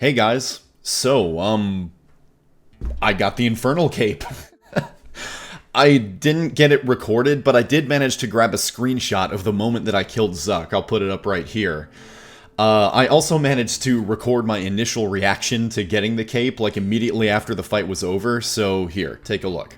Hey guys, I got the Infernal Cape. I didn't get it recorded, but I did manage to grab a screenshot of the moment that I killed Zuck. I'll put it up right here. I also managed to record my initial reaction to getting the cape, like immediately after the fight was over, so here, take a look.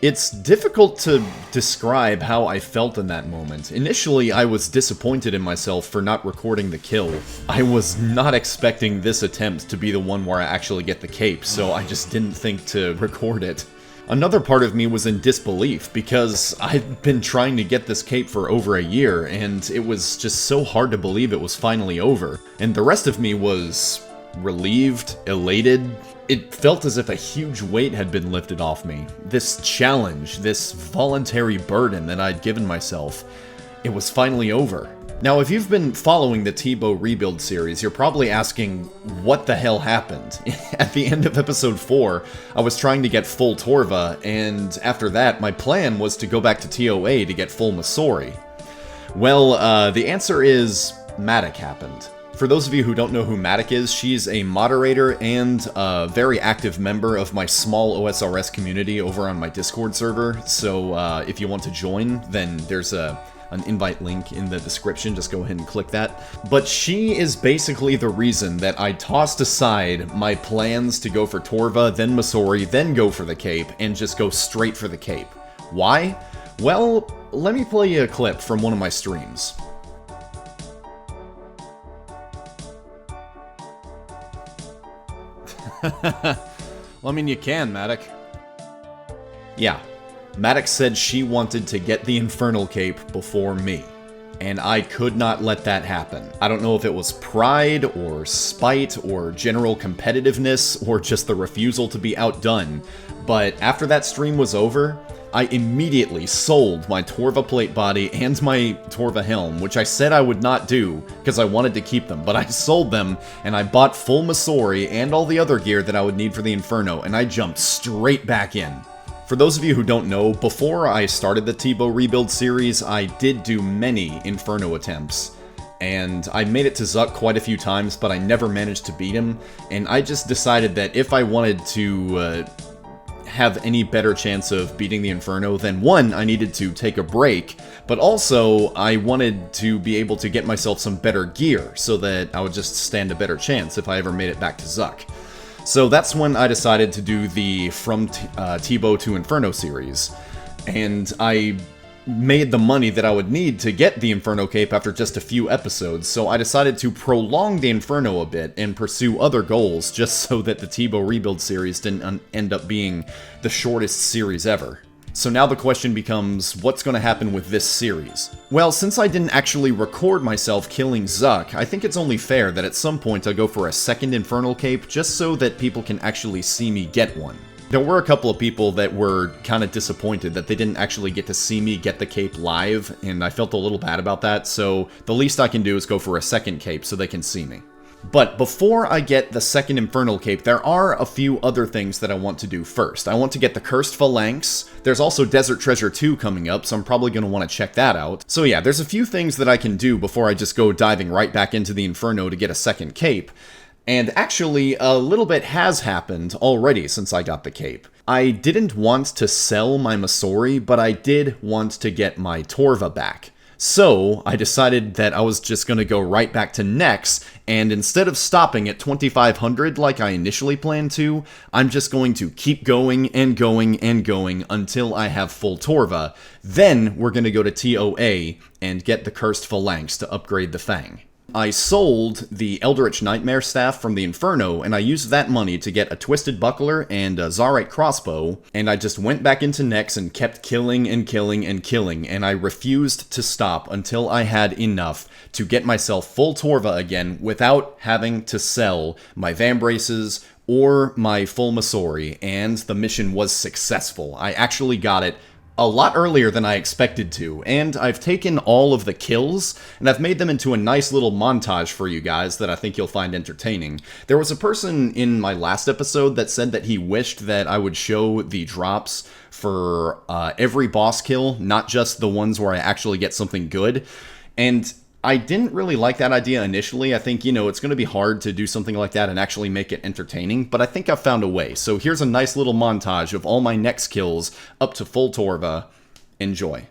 It's difficult to describe how I felt in that moment. Initially, I was disappointed in myself for not recording the kill. I was not expecting this attempt to be the one where I actually get the cape, so I just didn't think to record it. Another part of me was in disbelief, because I'd been trying to get this cape for over a year, and it was just so hard to believe it was finally over. And the rest of me was relieved, elated. It felt as if a huge weight had been lifted off me. This challenge, this voluntary burden that I'd given myself, it was finally over. Now, if you've been following the Tbow rebuild series, you're probably asking, what the hell happened? At the end of episode 4, I was trying to get full Torva, and after that, my plan was to go back to TOA to get full Masori. Well, the answer is, Matic happened. For those of you who don't know who Matic is, she's a moderator and a very active member of my small OSRS community over on my Discord server, so if you want to join, then there's an invite link in the description, just go ahead and click that. But she is basically the reason that I tossed aside my plans to go for Torva, then Masori, then go for the cape, and just go straight for the cape. Why? Well, let me play you a clip from one of my streams. Well, I mean, you can, Matic. Yeah, Matic said she wanted to get the Infernal Cape before me, and I could not let that happen. I don't know if it was pride, or spite, or general competitiveness, or just the refusal to be outdone, but after that stream was over, I immediately sold my Torva plate body and my Torva helm, which I said I would not do, because I wanted to keep them, but I sold them, and I bought full Masori and all the other gear that I would need for the Inferno, and I jumped straight back in. For those of you who don't know, before I started the Tbow rebuild series, I did do many Inferno attempts, and I made it to Zuck quite a few times, but I never managed to beat him, and I just decided that if I wanted to have any better chance of beating the Inferno, then one, I needed to take a break, but also I wanted to be able to get myself some better gear so that I would just stand a better chance if I ever made it back to Zuck. So that's when I decided to do the From Tbow to Inferno series, and I made the money that I would need to get the Inferno Cape after just a few episodes, so I decided to prolong the Inferno a bit and pursue other goals just so that the Tbow rebuild series didn't end up being the shortest series ever. So now the question becomes, what's going to happen with this series? Well, since I didn't actually record myself killing Zuck, I think it's only fair that at some point I go for a second Infernal Cape just so that people can actually see me get one. There were a couple of people that were kind of disappointed that they didn't actually get to see me get the cape live, and I felt a little bad about that, so the least I can do is go for a second cape so they can see me. But before I get the second Infernal Cape, there are a few other things that I want to do first. I want to get the Cursed Phalanx. There's also Desert Treasure 2 coming up, so I'm probably going to want to check that out. So yeah, there's a few things that I can do before I just go diving right back into the Inferno to get a second cape. And actually, a little bit has happened already since I got the cape. I didn't want to sell my Masori, but I did want to get my Torva back. So, I decided that I was just going to go right back to Nex, and instead of stopping at 2500 like I initially planned to, I'm just going to keep going and going and going until I have full Torva. Then, we're going to go to TOA and get the Cursed Phalanx to upgrade the Fang. I sold the Eldritch Nightmare Staff from the Inferno, and I used that money to get a Twisted Buckler and a Zarite Crossbow, and I just went back into Nex and kept killing and killing and killing, and I refused to stop until I had enough to get myself full Torva again without having to sell my Vambraces or my full Masori, and the mission was successful. I actually got it a lot earlier than I expected to, and I've taken all of the kills, and I've made them into a nice little montage for you guys that I think you'll find entertaining. There was a person in my last episode that said that he wished that I would show the drops for every boss kill, not just the ones where I actually get something good, and I didn't really like that idea initially. I think, it's going to be hard to do something like that and actually make it entertaining, but I think I've found a way. So here's a nice little montage of all my next kills up to full Torva. Enjoy.